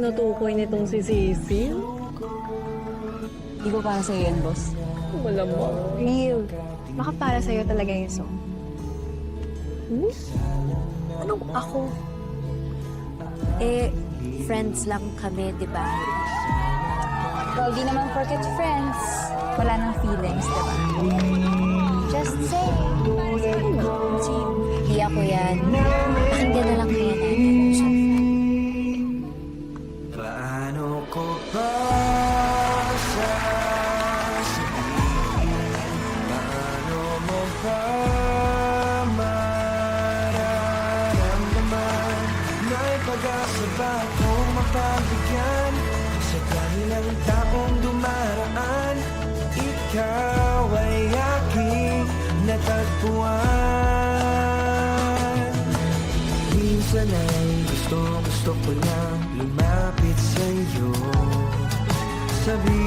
tinutukoy nitong si Cecil? Di ba para sa'yo yan, boss? Malamang. Real. Baka para sa'yo talaga yung song. Anong ako? Eh, friends lang kami, di ba? Well, di naman porket friends. Wala nang feelings, di ba? Just say. Hindi ako yan. Pakinggan na lang kaya natin yung song. Paano ko ba sasabihin? Paano mo ba mararamdaman? May pag-asa ba akong mapabigyan? Sa kanilang taong dumaraan, ikaw ay aking natagpuan. Minsan ay gusto ko lang lumapit sa'yo. Sabi